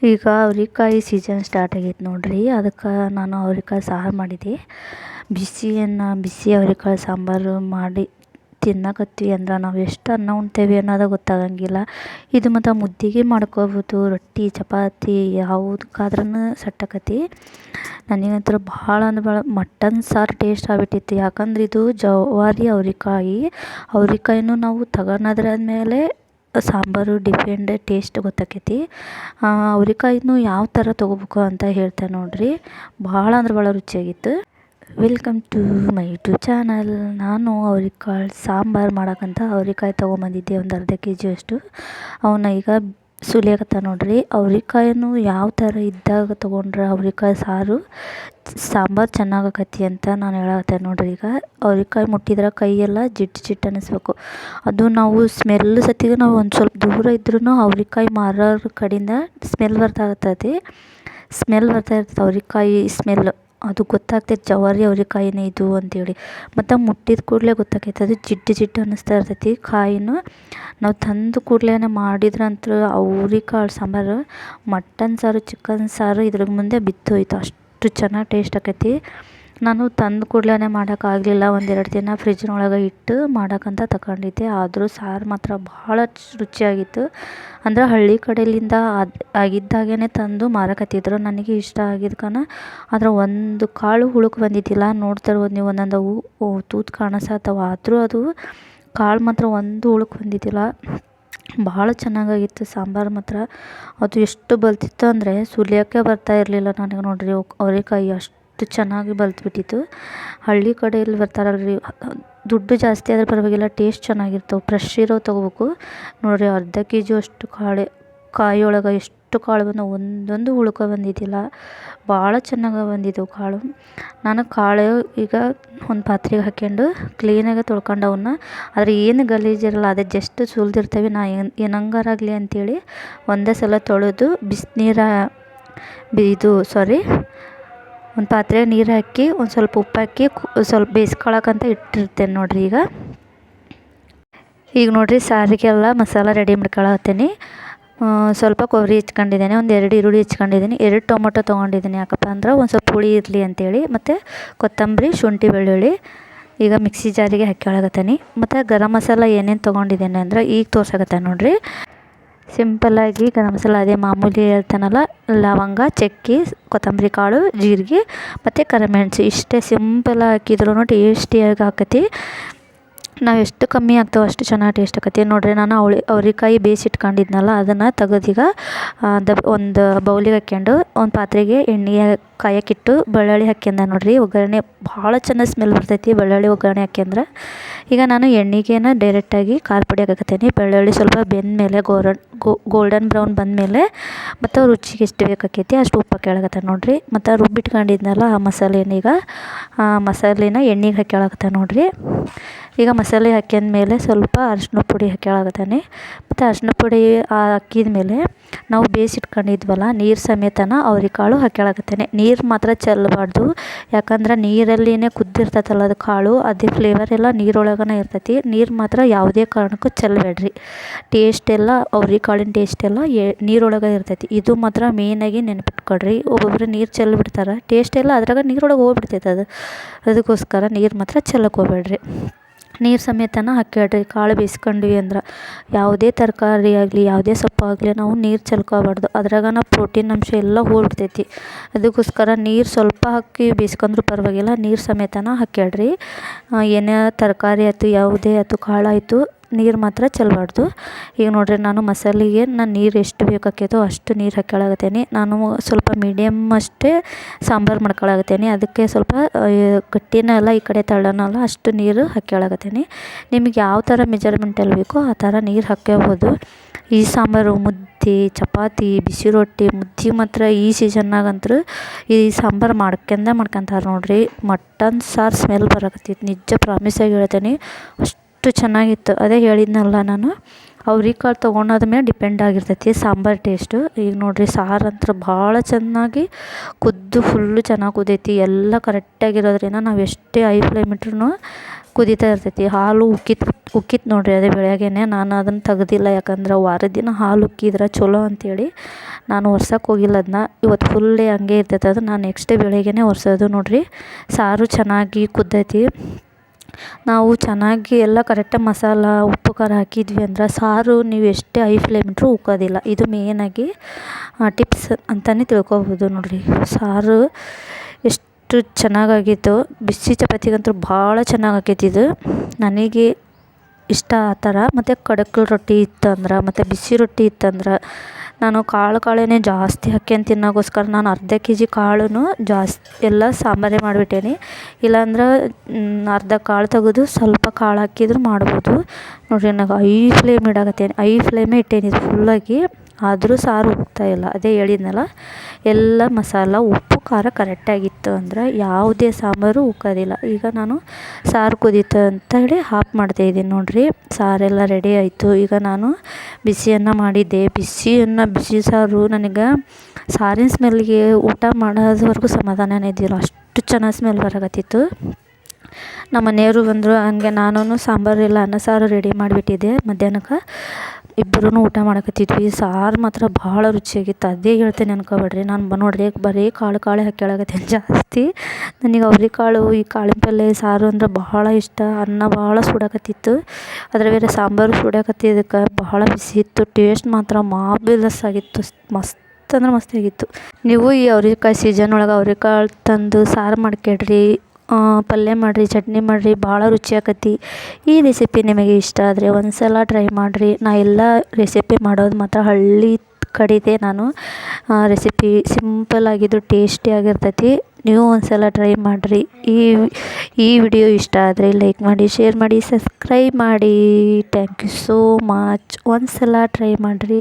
ಈಗ ಅವ್ರೆಕಾಯಿ season start ಆಗೈತೆ ನೋಡ್ರಿ. ಅದಕ್ಕೆ ನಾನು ಅವ್ರೆಕಾಯಿ ಸಾರು ಮಾಡಿದ್ದೆ. ಬಿಸಿ ಅವ್ರೆಕಾಯಿ ಸಾಂಬಾರು ಮಾಡಿ ತಿನ್ನಕತ್ತೀವಿ ಅಂದ್ರೆ ನಾವು ಎಷ್ಟು ಅನ್ನ ಉಣ್ತೇವೆ ಅನ್ನೋದು ಗೊತ್ತಾಗಂಗಿಲ್ಲ. ಇದು ಮತ್ತು ಮುದ್ದೆಗೆ ಮಾಡ್ಕೋಬೋದು, ರೊಟ್ಟಿ ಚಪಾತಿ ಯಾವುದಕ್ಕಾದ್ರೂ ಸೆಟ್ ನನಗಂತೂ ಭಾಳ ಅಂದ್ರೆ ಭಾಳ ಮಟನ್ ಸಾರು ಟೇಸ್ಟ್ ಆಗಿಬಿಟ್ಟಿತ್ತು. ಯಾಕಂದ್ರೆ ಇದು ಜವಾರಿ ಅವ್ರೆಕಾಯಿನೂ ನಾವು ತಗೊಳೋದ್ರ ಮೇಲೆ ಸಾಂಬಾರು ಡಿಫ್ರೆಂಟ್ ಟೇಸ್ಟ್ ಗೊತ್ತಾಕೈತಿ. ಅವ್ರೆಕಾಯಿನೂ ಯಾವ ಥರ ತೊಗೋಬೇಕು ಅಂತ ಹೇಳ್ತೇನೆ ನೋಡಿರಿ. ಭಾಳ ಅಂದ್ರೆ ಭಾಳ ರುಚಿಯಾಗಿತ್ತು. Welcome to my YouTube channel. ನಾನು ಅವ್ರೆಕಾಳು ಸಾಂಬಾರು ಮಾಡೋಕ್ಕಂತ ಅವ್ರೆಕಾಯಿ ತೊಗೊಂಬಂದಿದ್ದೆ, ಒಂದು ಅರ್ಧ kg ಅಷ್ಟು. ಅವನ್ನ ಈಗ ಸುಲಿಯಾಕತ್ತ ನೋಡಿರಿ. ಅವ್ರೆಕಾಯನ್ನು ಯಾವ ಥರ ಇದ್ದಾಗ ತೊಗೊಂಡ್ರೆ ಅವ್ರೆಕಾಯಿ ಸಾಂಬಾರು ಚೆನ್ನಾಗಕತಿ ಅಂತ ನಾನು ಹೇಳಕತ್ತೆ ನೋಡಿರಿ. ಈಗ ಅವ್ರೆಕಾಯಿ ಮುಟ್ಟಿದ್ರೆ ಕೈಯೆಲ್ಲ ಜಿಡ್ಡು ಅನ್ನಿಸ್ಬೇಕು. ಅದು ನಾವು ಸ್ಮೆಲ್ ಸತಿಗೆ ನಾವು ಒಂದು ಸ್ವಲ್ಪ ದೂರ ಇದ್ರೂ ಅವ್ರೆಕಾಯಿ ಮಾರೋರ ಕಡೆಯಿಂದ ಸ್ಮೆಲ್ ಬರ್ತಾ ಇರ್ತೈತಿ ಅವ್ರೆಕಾಯಿ ಸ್ಮೆಲ್. ಅದು ಗೊತ್ತಾಗ್ತೈತೆ ಜವಾರಿ ಅವ್ರೆಕಾಯಿನೇ ಇದು ಅಂತೇಳಿ. ಮತ್ತು ಮುಟ್ಟಿದ ಕೂಡಲೇ ಗೊತ್ತಾಕೈತೆ ಅದು ಜಿಡ್ಡು ಅನ್ನಿಸ್ತಾ ಇರ್ತೈತಿ. ಕಾಯಿನೂ ನಾವು ತಂದು ಕೂಡಲೇ ಮಾಡಿದ್ರಂತೂ ಅವ್ರೆಕಾಳು ಸಾಂಬಾರು ಮಟನ್ ಸಾರು ಚಿಕನ್ ಸಾರು ಇದ್ರ ಮುಂದೆ ಬಿದ್ದೋಯ್ತು, ಅಷ್ಟು ಚೆನ್ನಾಗಿ ಟೇಸ್ಟ್ ಆಕೈತಿ. ನಾನು ತಂದು ಕೂಡಲೇ ಮಾಡೋಕ್ಕಾಗಲಿಲ್ಲ. ಒಂದೆರಡು ದಿನ ಫ್ರಿಜ್ನೊಳಗೆ ಇಟ್ಟು ಮಾಡೋಕ್ಕಂತ ತಗೊಂಡಿದ್ದೆ. ಆದರೂ ಸಾರು ಮಾತ್ರ ಭಾಳ ರುಚಿಯಾಗಿತ್ತು. ಅಂದ್ರೆ ಹಳ್ಳಿ ಕಡೆಯಿಂದ ಆಗಿದ್ದಾಗೇ ತಂದು ಮಾರಕತ್ತಿದ್ರು. ನನಗೆ ಇಷ್ಟ ಆಗಿದ್ಕನ ಆದರೆ ಒಂದು ಕಾಳು ಹುಳುಕು ಬಂದಿದ್ದಿಲ್ಲ. ನೋಡ್ತಿರ್ಬೋದು ನೀವು, ಒಂದೊಂದು ತೂತು ಕಾಣಿಸತ್ತವ, ಆದರೂ ಅದು ಕಾಳು ಮಾತ್ರ ಒಂದು ಹುಳುಕು ಬಂದಿದ್ದಿಲ್ಲ. ಭಾಳ ಚೆನ್ನಾಗಾಗಿತ್ತು ಸಾಂಬಾರು ಮಾತ್ರ. ಅದು ಎಷ್ಟು ಬಲ್ತಿತ್ತು ಅಂದರೆ ಸುಲಿಯೋಕ್ಕೆ ಬರ್ತಾ ಇರಲಿಲ್ಲ ನನಗೆ ನೋಡಿರಿ. ಅವ್ರೆಕಾಯಿ ಅಷ್ಟು ಚೆನ್ನಾಗಿ ಬಲ್ತ್ಬಿಟ್ಟಿತ್ತು. ಹಳ್ಳಿ ಕಡೆಯಲ್ಲಿ ಬರ್ತಾರಲ್ರಿ, ದುಡ್ಡು ಜಾಸ್ತಿ ಆದರೆ ಪರವಾಗಿಲ್ಲ, ಟೇಸ್ಟ್ ಚೆನ್ನಾಗಿರ್ತವೆ. ಫ್ರೆಶ್ ಇರೋ ತೊಗೋಬೇಕು ನೋಡಿರಿ. ಅರ್ಧ kg ಅಷ್ಟು ಕಾಯಿಯೊಳಗೆ ಎಷ್ಟು ಕಾಳು ಬಂದವು, ಒಂದೊಂದು ಉಳ್ಕೊ ಬಂದಿದ್ದಿಲ್ಲ. ಭಾಳ ಚೆನ್ನಾಗಿ ಬಂದಿದ್ದವು ಕಾಳು. ನಾನು ಕಾಳು ಈಗ ಒಂದು ಪಾತ್ರೆಗೆ ಹಾಕ್ಕೊಂಡು ಕ್ಲೀನಾಗಿ ತೊಳ್ಕೊಂಡು ಅವನ್ನ, ಆದರೆ ಏನು ಗಲೀಜಿರಲ್ಲ, ಅದೇ ಜಸ್ಟ್ ಸುಲಿದಿರ್ತೇವೆ. ಏನಂಗಾರಾಗಲಿ ಅಂಥೇಳಿ ಒಂದೇ ಸಲ ತೊಳೆದು ಒಂದು ಪಾತ್ರೆಗೆ ನೀರು ಹಾಕಿ ಒಂದು ಸ್ವಲ್ಪ ಉಪ್ಪು ಹಾಕಿ ಸ್ವಲ್ಪ ಬೇಯಿಸ್ಕೊಳಕ್ಕಂತ ಇಟ್ಟಿರ್ತೇನೆ ನೋಡಿರಿ. ಈಗ ನೋಡಿರಿ ಸಾರಿಗೆಲ್ಲ ಮಸಾಲ ರೆಡಿ ಮಾಡ್ಕೊಳತ್ತೀನಿ. ಸ್ವಲ್ಪ ಕೊಬ್ಬರಿ ಹೆಚ್ಕೊಂಡಿದ್ದೇನೆ, ಒಂದು 2 ಈರುಳ್ಳಿ ಹೆಚ್ಕೊಂಡಿದ್ದೀನಿ, 2 ಟೊಮೊಟೊ ತೊಗೊಂಡಿದ್ದೀನಿ. ಯಾಕಪ್ಪ ಅಂದ್ರೆ ಒಂದು ಸ್ವಲ್ಪ ಹುಳಿ ಇರಲಿ ಅಂತೇಳಿ. ಮತ್ತು ಕೊತ್ತಂಬರಿ, ಶುಂಠಿ, ಬೆಳ್ಳುಳ್ಳಿ ಈಗ ಮಿಕ್ಸಿ ಜಾರಿಗೆ ಹಾಕ್ಕೊಳಕತ್ತೀನಿ. ಮತ್ತು ಗರಂ ಮಸಾಲ ಏನೇನು ತೊಗೊಂಡಿದ್ದೇನೆ ಅಂದ್ರೆ ಈಗ ತೋರ್ಸಕತ್ತೆ ನೋಡಿರಿ. ಸಿಂಪಲ್ಲಾಗಿ ಗರಂ ಮಸಾಲ ಅದೇ ಮಾಮೂಲಿ ಹೇಳ್ತಾನಲ್ಲ, ಲವಂಗ, ಚಕ್ಕೆ, ಕೊತ್ತಂಬರಿ ಕಾಳು, ಜೀರಿಗೆ ಮತ್ತು ಕರಿಮೆಣಸು ಇಷ್ಟೇ ಸಿಂಪಲ್ ಹಾಕಿದ್ರೂ ಟೇಸ್ಟಿಯಾಗಿ ಆಕತಿ. ನಾವು ಎಷ್ಟು ಕಮ್ಮಿ ಆಗ್ತಾವೆ ಅಷ್ಟು ಚೆನ್ನಾಗಿ ಟೇಸ್ಟ್ ಆಕತಿ ನೋಡಿರಿ. ನಾನು ಅವ್ರೆಕಾಯಿ ಬೇಯಿಸಿಟ್ಕೊಂಡಿದ್ನಲ್ಲ ಅದನ್ನು ತೆಗೆದೀಗ ಒಂದು ಬೌಲಿಗೆ ಹಾಕ್ಕೊಂಡು ಒಂದು ಪಾತ್ರೆಗೆ ಎಣ್ಣೆ ಕಾಯಕ್ಕಿಟ್ಟು ಬೆಳ್ಳುಳ್ಳಿ ಹಾಕ್ಯಂದ ನೋಡಿರಿ. ಒಗ್ಗರಣೆ ಭಾಳ ಚೆನ್ನಾಗಿ ಸ್ಮೆಲ್ ಬರ್ತೈತಿ ಬೆಳ್ಳುಳ್ಳಿ ಒಗ್ಗರಣೆ ಹಾಕ್ಯಂದ್ರೆ. ಈಗ ನಾನು ಎಣ್ಣೆಗೇನ ಡೈರೆಕ್ಟಾಗಿ ಖಾರ ಪುಡಿ ಹಾಕಕತ್ತೀನಿ. ಬೆಳ್ಳುಳ್ಳಿ ಸ್ವಲ್ಪ ಬೆಂದಮೇಲೆ ಗೋಲ್ಡನ್ ಬ್ರೌನ್ ಬಂದಮೇಲೆ ಮತ್ತು ರುಚಿಗೆ ಎಷ್ಟು ಬೇಕಾಕೈತಿ ಅಷ್ಟು ಉಪ್ಪು ಹಾಕ್ಯಾಳಕತ್ತೆ ನೋಡಿರಿ. ಮತ್ತು ರುಬ್ಬಿಟ್ಕೊಂಡಿದ್ನಲ್ಲ ಆ ಮಸಾಲೆನ ಎಣ್ಣೆಗೆ ಹಾಕ್ಯಾಳಕತ್ತೆ ನೋಡಿರಿ. ಈಗ ಮಸಾಲೆ ಹಾಕ್ಯಂದ್ಮೇಲೆ ಸ್ವಲ್ಪ ಅರಿಶಿನ ಪುಡಿ ಹಾಕ್ಯಾಳಕತ್ತೀನಿ. ಮತ್ತು ಅರಿಶಿನ ಪುಡಿ ಹಾಕಿದ ಮೇಲೆ ನಾವು ಬೇಯಿಸಿಟ್ಕೊಂಡಿದ್ವಲ್ಲ ನೀರು ಸಮೇತನ ಅವ್ರೆಕಾಳು ಹಾಕ್ಯಾಳಕತ್ತೇನೆ. ನೀರು ಮಾತ್ರ ಚೆಲ್ಲಬಾರ್ದು, ಯಾಕಂದ್ರೆ ನೀರಲ್ಲಿನೇ ಕುದ್ದಿರ್ತೈತಲ್ಲ ಅದು ಕಾಳು, ಅದೇ ಫ್ಲೇವರ್ ಎಲ್ಲ ನೀರೊಳಗನೆ ಇರ್ತೈತಿ. ನೀರು ಮಾತ್ರ ಯಾವುದೇ ಕಾರಣಕ್ಕೂ ಚೆಲ್ಲಬೇಡ್ರಿ. ಟೇಸ್ಟ್ ಎಲ್ಲ ಅವ್ರೆಕಾಳಿನ ಟೇಸ್ಟ್ ಎಲ್ಲ ನೀರೊಳಗೆ ಇರ್ತೈತಿ. ಇದು ಮಾತ್ರ ಮೇಯ್ನಾಗಿ ನೆನಪಿಟ್ಕೊಳ್ರಿ. ಒಬ್ಬೊಬ್ಬರು ನೀರು ಚೆಲ್ಲಿಬಿಡ್ತಾರೆ, ಟೇಸ್ಟ್ ಎಲ್ಲ ಅದ್ರಾಗ ನೀರೊಳಗೆ ಹೋಗ್ಬಿಡ್ತೈತೆ ಅದಕ್ಕೋಸ್ಕರ ನೀರು ಮಾತ್ರ ಚೆಲ್ಲಕ್ಕೆ ಹೋಗ್ಬೇಡ್ರಿ. ನೀರು ಸಮೇತನ ಹಾಕ್ಯಾಡ್ರಿ. ಕಾಳು ಬೇಯಿಸ್ಕೊಂಡ್ವಿ ಅಂದ್ರೆ ಯಾವುದೇ ತರಕಾರಿ ಆಗಲಿ ಯಾವುದೇ ಸೊಪ್ಪಾಗಲಿ ನಾವು ನೀರು ಚೆಲ್ಕೋಬಾರ್ದು, ಅದ್ರಾಗ ಪ್ರೋಟೀನ್ ಅಂಶ ಎಲ್ಲ ಹೋಗ್ಬಿಡ್ತೈತಿ. ಅದಕ್ಕೋಸ್ಕರ ನೀರು ಸ್ವಲ್ಪ ಹಾಕಿ ಬೇಯಿಸ್ಕೊಂಡ್ರೂ ಪರವಾಗಿಲ್ಲ, ನೀರು ಸಮೇತನ ಹಾಕ್ಯಾಡ್ರಿ. ಏನೇ ತರಕಾರಿ ಆಯ್ತು ಯಾವುದೇ ಆಯ್ತು ಕಾಳಾಯಿತು ನೀರು ಮಾತ್ರ ಚೆಲ್ಲಬಾರ್ದು. ಈಗ ನೋಡಿರಿ ನಾನು ಮಸಾಲೆಗೆ ನೀರು ಎಷ್ಟು ಬೇಕಾಕೈತೋ ಅಷ್ಟು ನೀರು ಹಾಕ್ಯಾಳಕತ್ತೀನಿ. ನಾನು ಸ್ವಲ್ಪ ಮೀಡಿಯಮ್ ಅಷ್ಟೇ ಸಾಂಬಾರು ಮಾಡ್ಕೊಳಕತ್ತೀನಿ. ಅದಕ್ಕೆ ಸ್ವಲ್ಪ ಗಟ್ಟಿನಲ್ಲ ಈ ಕಡೆ ತಳ್ಳನಲ್ಲ ಅಷ್ಟು ನೀರು ಹಾಕ್ಯಾಳಕತ್ತೀನಿ. ನಿಮಗೆ ಯಾವ ಥರ ಮೆಜರ್ಮೆಂಟಲ್ಲಿ ಬೇಕೋ ಆ ಥರ ನೀರು ಹಾಕ್ಕೋಬೋದು. ಈ ಸಾಂಬಾರು ಮುದ್ದೆ, ಚಪಾತಿ, ಬಿಸಿ ರೊಟ್ಟಿ, ಮುದ್ದೆ ಮಾತ್ರ ಈ ಸೀಸನ್ನಾಗಂತೂ ಈ ಸಾಂಬಾರು ಮಾಡ್ಕೊಂತಾರೆ ನೋಡಿರಿ. ಮಟನ್ ಸಾರು ಸ್ಮೆಲ್ ಬರಾಕತ್ತೈತಿ, ನಿಜ ಪ್ರಾಮಿಸಾಗಿ ಹೇಳ್ತೀನಿ. ಅಷ್ಟು ಚೆನ್ನಾಗಿತ್ತು. ಅದೇ ಹೇಳಿದ್ನಲ್ಲ ನಾನು, ಅವ್ರೆಕಾಳು ತೊಗೊಳೋದ ಮೇಲೆ ಡಿಪೆಂಡ್ ಆಗಿರ್ತೈತಿ ಸಾಂಬಾರು ಟೇಸ್ಟು. ಈಗ ನೋಡಿರಿ ಸಾರಂತೂ ಭಾಳ ಚೆನ್ನಾಗಿ ಫುಲ್ಲು ಚೆನ್ನಾಗಿ ಕುದೈತಿ. ಎಲ್ಲ ಕರೆಕ್ಟಾಗಿರೋದ್ರಿಂದ ನಾವು ಎಷ್ಟೇ ಹೈ ಫ್ಲೇಮ್ ಇಟ್ರೂ ಕುದೀತಾ ಇರ್ತೈತಿ. ಹಾಲು ಉಕ್ಕಿತ್ತು ನೋಡಿರಿ ಅದೇ ಬೆಳಗ್ಗೆನೆ. ನಾನು ಅದನ್ನು ತೆಗ್ದಿಲ್ಲ, ಯಾಕಂದ್ರೆ ವಾರದ ದಿನ ಹಾಲು ಉಕ್ಕಿದ್ರೆ ಚಲೋ ಅಂಥೇಳಿ ನಾನು ಒರ್ಸಕ್ಕೆ ಹೋಗಿಲ್ಲ ಅದನ್ನ. ಇವತ್ತು ಫುಲ್ ಡೇ ಹಂಗೆ ಇರ್ತೈತೆ ಅದು. ನಾನು ನೆಕ್ಸ್ಟ್ ಡೇ ಬೆಳಗ್ಗೆನೇ ಒರೆಸೋದು ನೋಡಿರಿ. ಸಾರು ಚೆನ್ನಾಗಿ ಕುದ್ದೈತಿ. ನಾವು ಚೆನ್ನಾಗಿ ಎಲ್ಲ ಕರೆಕ್ಟಾಗಿ ಮಸಾಲ ಉಪ್ಪು ಖಾರ ಹಾಕಿದ್ವಿ ಅಂದ್ರೆ ಸಾರು ನೀವು ಎಷ್ಟೇ ಹೈ ಫ್ಲೇಮ್ ಇಟ್ಟರೂ ಉಕ್ಕೋದಿಲ್ಲ. ಇದು ಮೇಯ್ನಾಗಿ ಟಿಪ್ಸ್ ಅಂತಲೇ ತಿಳ್ಕೊಬೋದು ನೋಡಿರಿ. ಸಾರು ಎಷ್ಟು ಚೆನ್ನಾಗಾಗಿತ್ತು. ಬಿಸಿ ಚಪಾತಿಗಂತೂ ಭಾಳ ಚೆನ್ನಾಗಾಕೈತಿ ಇದು. ನನಗೆ ಇಷ್ಟ ಆ ಥರ. ಮತ್ತು ಕಡಕ್ ರೊಟ್ಟಿ ಇತ್ತಂದ್ರೆ ಮತ್ತು ಬಿಸಿ ರೊಟ್ಟಿ ಇತ್ತಂದ್ರೆ ನಾನು ಕಾಳೇ ಜಾಸ್ತಿ ಹಾಕ್ಯಂಡು ತಿನ್ನೋಕ್ಕೋಸ್ಕರ ನಾನು ಅರ್ಧ ಕೆ ಜಿ ಕಾಳೂ ಎಲ್ಲ ಸಾಂಬಾರೇ ಮಾಡಿಬಿಟ್ಟೇನಿ. ಇಲ್ಲಾಂದ್ರೆ ಅರ್ಧ ಕಾಳು ತೆಗೆದು ಸ್ವಲ್ಪ ಕಾಳು ಹಾಕಿದ್ರು ಮಾಡ್ಬೋದು. ನೋಡಿರಿ ನನಗೆ ಐ ಫ್ಲೇಮೇ ಇಟ್ಟೇನಿ ಇದು ಫುಲ್ಲಾಗಿ. ಆದರೂ ಸಾರು ಉಕ್ತಾಯಿಲ್ಲ. ಅದೇ ಹೇಳಿದ್ನಲ್ಲ, ಎಲ್ಲ ಮಸಾಲ ಉಪ್ಪು ಖಾರ ಕರೆಕ್ಟಾಗಿತ್ತು ಅಂದ್ರೆ ಯಾವುದೇ ಸಾಂಬಾರು ಉಕ್ಕೋದಿಲ್ಲ. ಈಗ ನಾನು ಸಾರು ಕುದೀತು ಅಂತೇಳಿ ಆಫ್ ಮಾಡ್ತಾಯಿದ್ದೀನಿ ನೋಡಿರಿ. ಸಾರೆಲ್ಲ ರೆಡಿ ಆಯಿತು. ಈಗ ನಾನು ಬಿಸಿ ಮಾಡಿದ್ದೆ. ಬಿಸಿ ಸಾರು ನನಗೆ ಸಾರಿನ ಸ್ಮೆಲ್ಗೆ ಊಟ ಮಾಡೋದ್ವರೆಗೂ ಸಮಾಧಾನನೇ ಇದ್ದಿಲ್ಲ. ಅಷ್ಟು ಚೆನ್ನಾಗಿ ಸ್ಮೆಲ್ ಬರಾಕತ್ತಿತ್ತು. ನಮ್ಮ ಮನೆಯವರು ಬಂದರು. ಹಂಗೆ ನಾನು ಸಾಂಬಾರೆಲ್ಲ ಅನ್ನ ಸಾರು ರೆಡಿ ಮಾಡಿಬಿಟ್ಟಿದ್ದೆ. ಮಧ್ಯಾಹ್ನಕ್ಕೆ ಇಬ್ಬರೂ ಊಟ ಮಾಡಕತ್ತಿದ್ವಿ. ಸಾರು ಮಾತ್ರ ಭಾಳ ರುಚಿಯಾಗಿತ್ತು. ಅದೇ ಹೇಳ್ತೇನೆ ಅನ್ಕೋಬೇಡ್ರಿ. ನಾನು ನೋಡ್ರಿ ಬರೀ ಕಾಳು ಹಾಕ್ಯಾಳಕತ್ತೀನಿ ಜಾಸ್ತಿ. ನನಗೆ ಅವ್ರೆಕಾಳು ಈ ಕಾಳಿನ ಪಲ್ಯ ಸಾರು ಅಂದ್ರೆ ಬಹಳ ಇಷ್ಟ. ಅನ್ನ ಭಾಳ ಸುಡಾಕತ್ತಿತ್ತು. ಅದ್ರ ಬೇರೆ ಸಾಂಬಾರು ಸುಡಾಕತ್ತಿದ್ದಕ್ಕೆ ಭಾಳ ಬಿಸಿ ಇತ್ತು. ಟೇಸ್ಟ್ ಮಾತ್ರ ಮಾರ್ವೆಲಸ್ ಆಗಿತ್ತು. ಮಸ್ತ್ ಅಂದ್ರೆ ಮಸ್ತಾಗಿತ್ತು. ನೀವು ಈ ಅವ್ರೆಕಾಯಿ ಸೀಸನ್ ಒಳಗೆ ಅವ್ರೆಕಾಳು ತಂದು ಸಾರು ಮಾಡ್ಕೊಳ್ರಿ, ಪಲ್ಯ ಮಾಡಿರಿ, ಚಟ್ನಿ ಮಾಡಿರಿ, ಭಾಳ ರುಚಿ ಆಕತಿ. ಈ ರೆಸಿಪಿ ನಿಮಗೆ ಇಷ್ಟ ಆದರೆ ಒಂದು ಸಲ ಟ್ರೈ ಮಾಡಿರಿ. ನಾ ಎಲ್ಲ ರೆಸಿಪಿ ಮಾಡೋದು ಮಾತ್ರ ಹಳ್ಳಿ ಕಡೆದೇ. ನಾನು ರೆಸಿಪಿ ಸಿಂಪಲ್ ಆಗಿದ್ದು ಟೇಸ್ಟಿಯಾಗಿರ್ತೈತಿ. ನೀವು ಒಂದು ಸಲ ಟ್ರೈ ಮಾಡಿರಿ. ಈ ವಿಡಿಯೋ ಇಷ್ಟ ಆದರೆ ಲೈಕ್ ಮಾಡಿ, ಶೇರ್ ಮಾಡಿ, ಸಬ್ಸ್ಕ್ರೈಬ್ ಮಾಡಿ. Thank you so much. ಒಂದು ಸಲ ಟ್ರೈ ಮಾಡಿರಿ.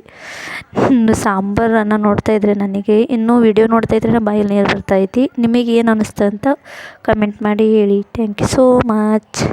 ಸಾಂಬಾರನ್ನು ನೋಡ್ತಾಯಿದ್ರೆ ನನಗೆ ಇನ್ನೂ ವಿಡಿಯೋ ನೋಡ್ತಾಯಿದ್ರೆ ಬಾಯಲ್ಲಿ ನೀರು ಬರ್ತೈತಿ. ನಿಮಗೆ ಏನು ಅನ್ನಿಸ್ತು ಅಂತ ಕಮೆಂಟ್ ಮಾಡಿ ಹೇಳಿ. Thank you so much.